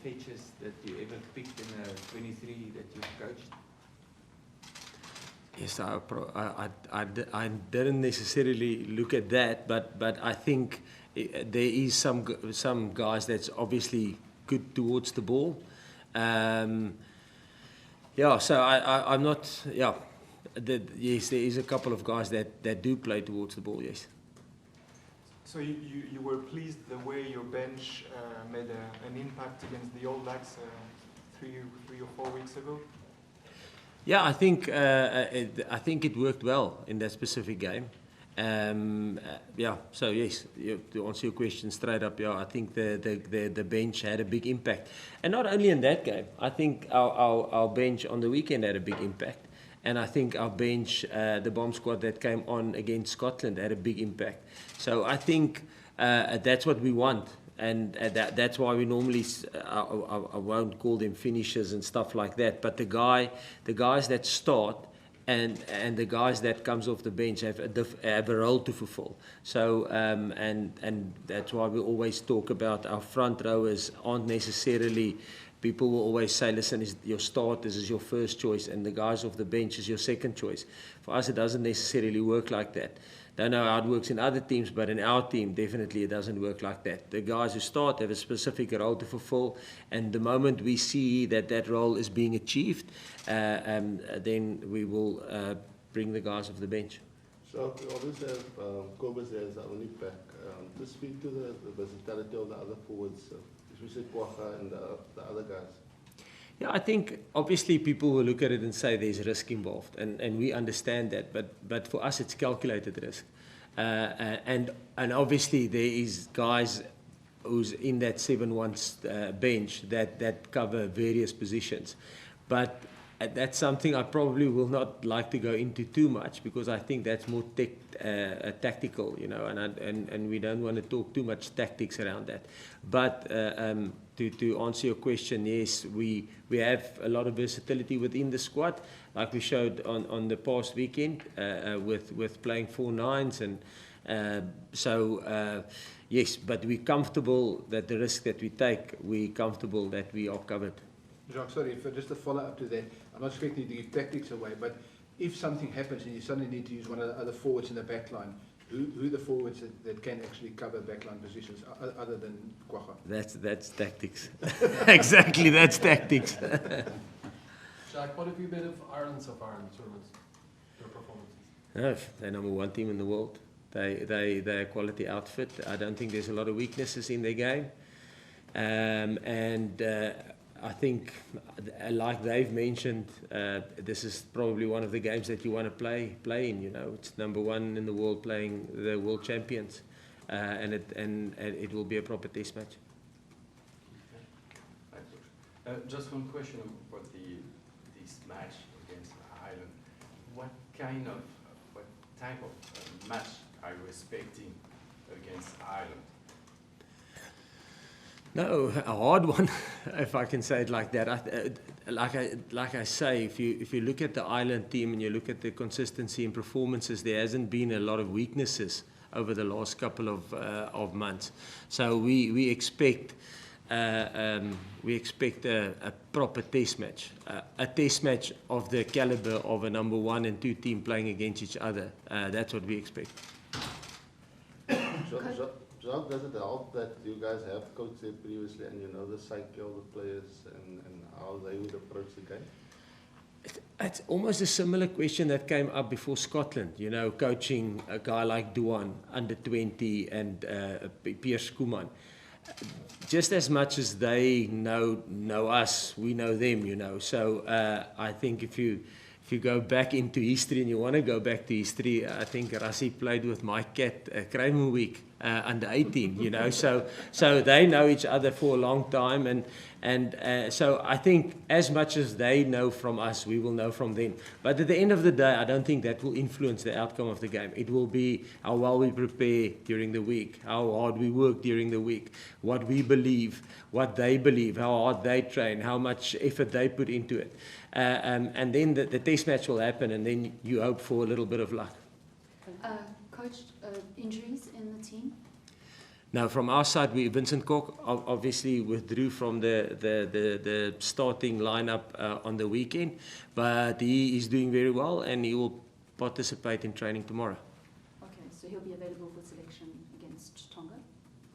fetches that you ever picked in a 23 that you've coached? Yes, I didn't necessarily look at that, but I think there is some guys that's obviously good towards the ball. Yeah, so I'm not. Yeah, yes, there is a couple of guys that do play towards the ball. Yes. So you were pleased the way your bench made an impact against the All Blacks 3 or 4 weeks ago? Yeah, I think it worked well in that specific game. Yeah, so yes, to answer your question straight up, yeah, I think the bench had a big impact, and not only in that game. I think our bench on the weekend had a big impact, and I think our bench, the Bombsquad that came on against Scotland, had a big impact. So I think that's what we want. And that's why we normally, I won't call them finishers and stuff like that, but the guys that start and the guys that comes off the bench have a role to fulfill. So and that's why we always talk about our front rowers aren't necessarily. People will always say, listen, your starters is your first choice and the guys off the bench is your second choice. For us, it doesn't necessarily work like that. Don't know how it works in other teams, but in our team, definitely it doesn't work like that. The guys who start have a specific role to fulfill, and the moment we see that role is being achieved, then we will bring the guys off the bench. So we always have Kobus as the only back. To speak to the versatility of the other forwards, especially Kwagga and the other guys. Yeah, I think obviously people will look at it and say there's risk involved, and we understand that, but for us it's calculated risk, and obviously there is guys who's in that 7-1 bench that cover various positions, but that's something I probably will not like to go into too much, because I think that's more tactical, you know, and we don't want to talk too much tactics around that. But to answer your question, yes, we have a lot of versatility within the squad, like we showed on the past weekend with playing 4 9s, and so yes, but we're comfortable that the risk that we take, we're comfortable that we are covered. Jacques, sorry, just a follow-up to that. I'm not expecting you to give tactics away, but if something happens and you suddenly need to use one of the other forwards in the back line, who are the forwards that can actually cover backline positions other than Kwagga? That's tactics. Exactly, that's tactics. Jacques, what have you made of Ireland so far in the tournament? Their performances? No, they're #1 team in the world. They're a quality outfit. I don't think there's a lot of weaknesses in their game, and I think, like they've mentioned, this is probably one of the games that you want to play in. You know, it's #1 in the world playing the world champions, and it will be a proper test match. Just one question about this match against Ireland. What type of match are you expecting against Ireland? No, a hard one, if I can say it like that. Like I say, if you look at the Ireland team and you look at the consistency in performances, there hasn't been a lot of weaknesses over the last couple of months. So we expect a proper test match, a test match of the caliber of a #1 and 2 team playing against each other. That's what we expect. Jacques, does it help that you guys have coached there previously and you know the psyche of the players and how they would approach the game? It's almost a similar question that came up before Scotland, you know, coaching a guy like Duan, under 20, and Piers Kuman. Just as much as they know us, we know them, you know. So I think if you go back into history and you want to go back to history, I think Rassie played with my cat Kramer Week under 18, you know. So they know each other for a long time, and so I think as much as they know from us, we will know from them. But at the end of the day, I don't think that will influence the outcome of the game. It will be how well we prepare during the week, how hard we work during the week, what we believe, what they believe, how hard they train, how much effort they put into it. And then the test match will happen, and then you hope for a little bit of luck. Coach, injuries in the team? Now, from our side, Vincent Kok obviously withdrew from the starting lineup on the weekend, but he is doing very well and he will participate in training tomorrow. Okay, so he'll be available for selection against Tonga?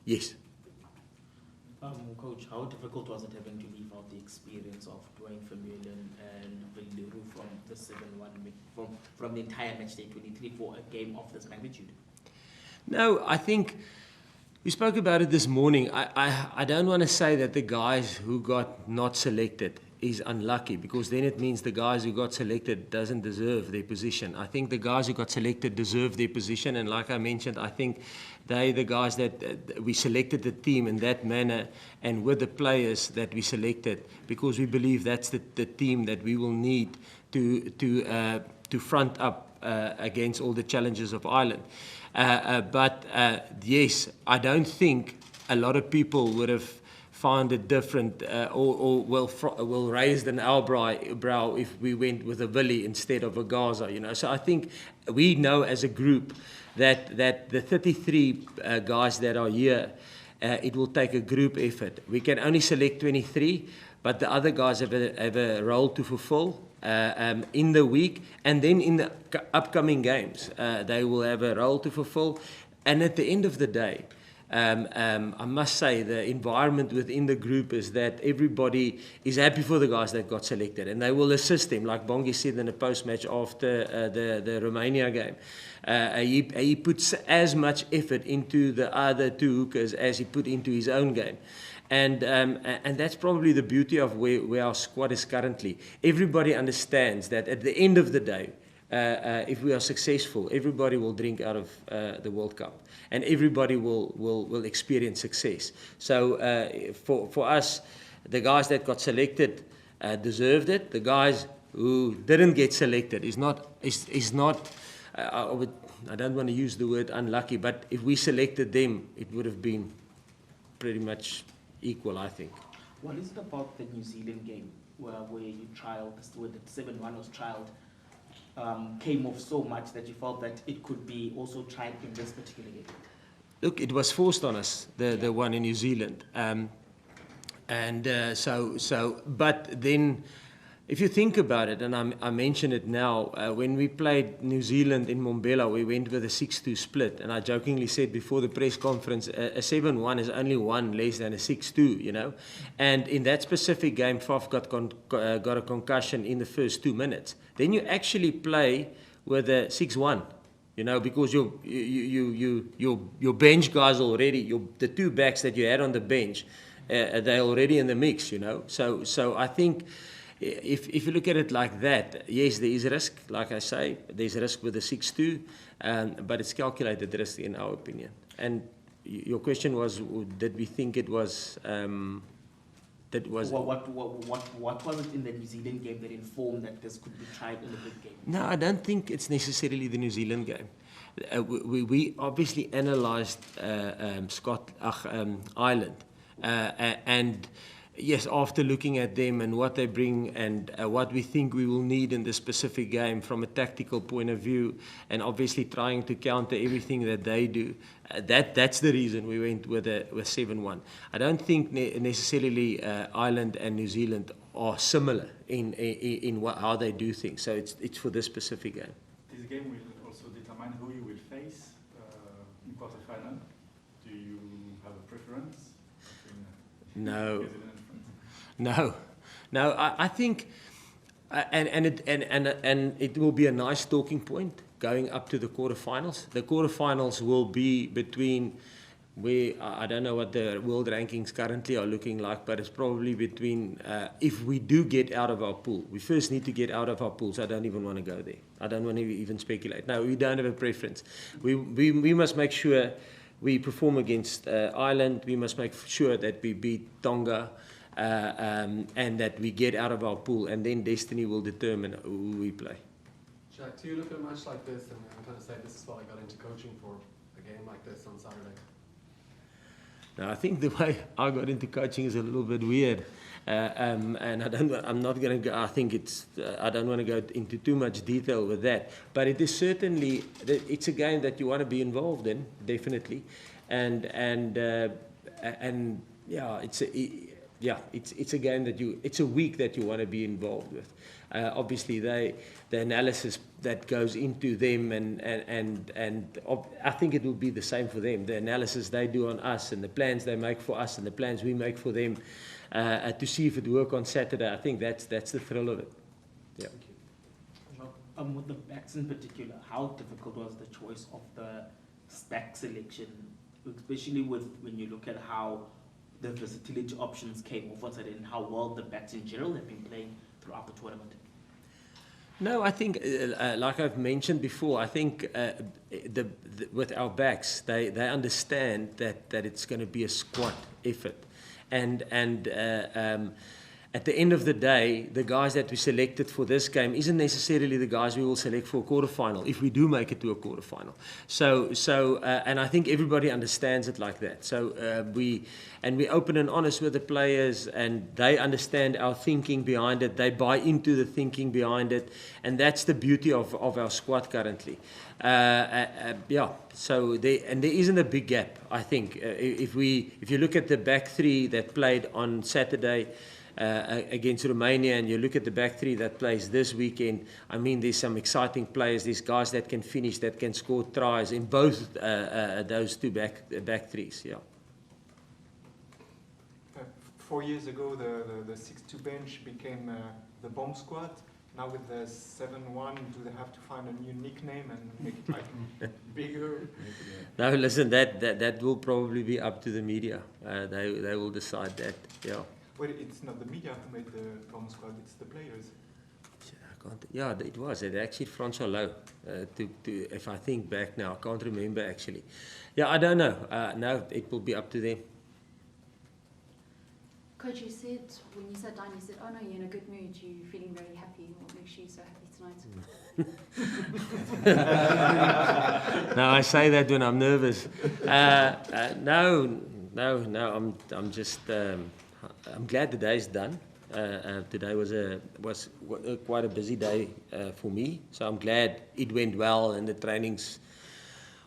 Yes. Coach, how difficult was it having to leave out the experience of Dwayne Vermeulen and Valeru from the 7-1 from the entire match day 23 for a game of this magnitude? No, I think we spoke about it this morning. I don't want to say that the guys who got not selected is unlucky, because then it means the guys who got selected doesn't deserve their position. I think the guys who got selected deserve their position, and like I mentioned, I think the guys that we selected the team in that manner and with the players that we selected, because we believe that's the team that we will need to front up against all the challenges of Ireland. But yes, I don't think a lot of people would have found it different or will raise an eyebrow if we went with a Willie instead of a Gaza, you know. So I think we know as a group that the 33 guys that are here, it will take a group effort. We can only select 23, but the other guys have a role to fulfill in the week, and then in the upcoming games, they will have a role to fulfill. And at the end of the day, I must say the environment within the group is that everybody is happy for the guys that got selected, and they will assist them, like Bongi said in the post-match after the Romania game. He puts as much effort into the other two hookers as he put into his own game. And that's probably the beauty of where our squad is currently. Everybody understands that at the end of the day, if we are successful, everybody will drink out of the World Cup, and everybody will experience success. So for us, the guys that got selected deserved it. The guys who didn't get selected is not. I don't want to use the word unlucky, but if we selected them, it would have been pretty much equal, I think. What is it about the New Zealand game where you trialed, where the 7-1 was trialed, came off so much that you felt that it could be also tried in this particular game? Look, it was forced on us, the one in New Zealand. But then, if you think about it, and I mention it now, when we played New Zealand in Mbombela, we went with a 6-2 split, and I jokingly said before the press conference, a 7-1 is only one less than a 6-2, you know. And in that specific game, Faf got a concussion in the first 2 minutes. Then you actually play with a 6-1, you know, because your bench guys already, the two backs that you had on the bench, they're already in the mix, you know. So I think, if you look at it like that, yes, there is risk. Like I say, there's risk with the 6-2, but it's calculated risk in our opinion. And your question was, did we think it was? What was it in the New Zealand game that informed that this could be tried in a big game? No, I don't think it's necessarily the New Zealand game. We obviously analysed Ireland, and yes, after looking at them and what they bring and what we think we will need in this specific game from a tactical point of view, and obviously trying to counter everything that they do, that's the reason we went with 7-1. I don't think necessarily Ireland and New Zealand are similar in how they do things. So it's for this specific game. This game will also determine who you will face in quarterfinal. Do you have a preference? No. I think, and it will be a nice talking point going up to the quarterfinals. The quarterfinals will be between I don't know what the world rankings currently are looking like, but it's probably between, if we do get out of our pool, we first need to get out of our pools. I don't even want to go there. I don't want to even speculate. No, we don't have a preference. We must make sure we perform against Ireland. We must make sure that we beat Tonga, and that we get out of our pool, and then destiny will determine who we play. Jacques, do you look at a match like this and kind of say, this is what I got into coaching for, a game like this on Saturday? Now, I think the way I got into coaching is a little bit weird, and I'm not going to go. I think I don't want to go into too much detail with that. But it is certainly, it's a game that you want to be involved in, definitely. and yeah, it's a game that it's a week that you want to be involved with. Obviously, the analysis that goes into them, and I think it will be the same for them. The analysis they do on us, and the plans they make for us, and the plans we make for them, to see if it works on Saturday. I think that's the thrill of it. Yeah. With the backs in particular, how difficult was the choice of the back selection, especially when you look at how the versatility options came off on Saturday and how well the backs in general have been playing throughout the tournament? No, I think, like I've mentioned before, I think with our backs, they understand that it's going to be a squad effort, and at the end of the day, the guys that we selected for this game isn't necessarily the guys we will select for a quarterfinal, if we do make it to a quarterfinal. So and I think everybody understands it like that. So we open and honest with the players, and they understand our thinking behind it. They buy into the thinking behind it, and that's the beauty of our squad currently. Yeah. So there isn't a big gap, I think. If you look at the back three that played on Saturday against Romania, and you look at the back three that plays this weekend, I mean, there's some exciting players. There's guys that can finish, that can score tries in both those two back threes. Yeah. 4 years ago, the 6-2 bench became the Bombsquad. Now with the 7-1, do they have to find a new nickname and make it like bigger? No, listen, that will probably be up to the media. They will decide that. Yeah. Well, it's not the media who made the Bombsquad; it's the players. Yeah, it was. It actually Francois Lowe. If I think back now, I can't remember actually. Yeah, I don't know. No, it will be up to them. Coach, you said, when you sat down, you said, oh no, you're in a good mood, you're feeling very happy. What makes you so happy tonight? No, I say that when I'm nervous. No, I'm just, I'm glad the day's done. Today was quite a busy day for me, so I'm glad it went well and the trainings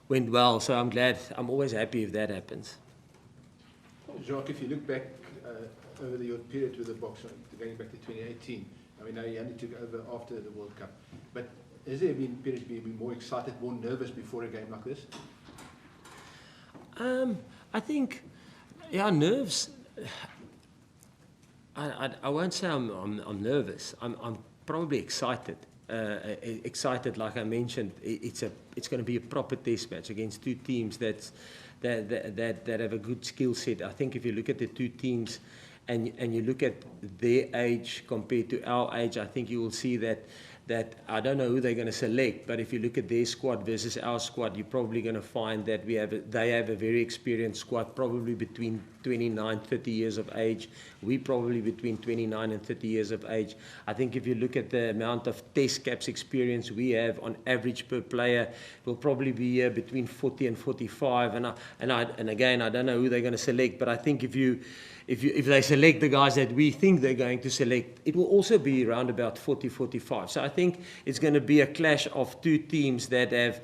went well, so I'm glad. I'm always happy if that happens. Jacques, if you look back over your period with the Boks, going back to 2018, I mean, now you only took over after the World Cup, but has there been periods where you've been more excited, more nervous before a game like this? I think, yeah, nerves. I won't say I'm nervous. I'm probably excited. Excited, like I mentioned. It's going to be a proper test match against two teams that have a good skill set. I think if you look at the two teams and you look at their age compared to our age, I think you will see that I don't know who they're going to select, but if you look at their squad versus our squad, you're probably going to find that they have a very experienced squad, probably between 29, 30 years of age. We probably between 29 and 30 years of age. I think if you look at the amount of test caps experience we have on average per player, we'll probably be between 40 and 45. And again, I don't know who they're going to select, but I think if they select the guys that we think they're going to select, it will also be around about 40, 45. So I think it's going to be a clash of two teams that have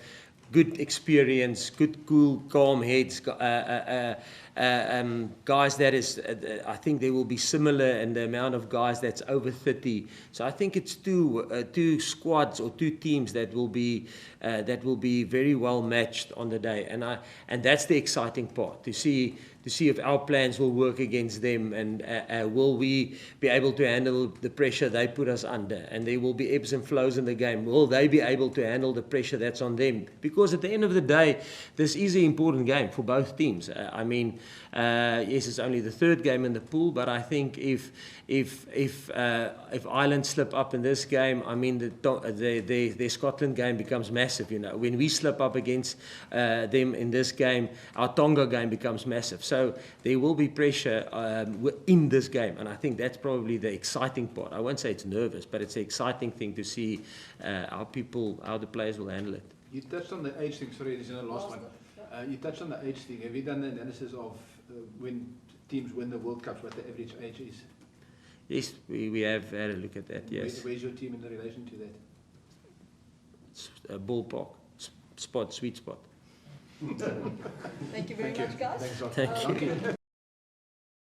good experience, good, cool, calm heads, guys that is, I think they will be similar in the amount of guys that's over 30. So I think it's two squads or two teams that will be very well matched on the day, and that's the exciting part, to see if our plans will work against them, and will we be able to handle the pressure they put us under, and there will be ebbs and flows in the game. Will they be able to handle the pressure that's on them? Because at the end of the day, this is an important game for both teams. I mean, yes, it's only the third game in the pool, but I think if Ireland slip up in this game, I mean, the Scotland game becomes massive. You know, when we slip up against them in this game, our Tonga game becomes massive. So there will be pressure in this game, and I think that's probably the exciting part. I won't say it's nervous, but it's an exciting thing to see how the players will handle it. You touched on the age thing. Sorry, this is the last one. You touched on the age thing. Have you done the analysis of when teams win the World Cups, what the average age is? Yes, we have had a look at that, yes. Where's your team in relation to that? It's a ballpark, sweet spot. Thank you very much, guys. Thanks, Doc. Thank you. Donkey.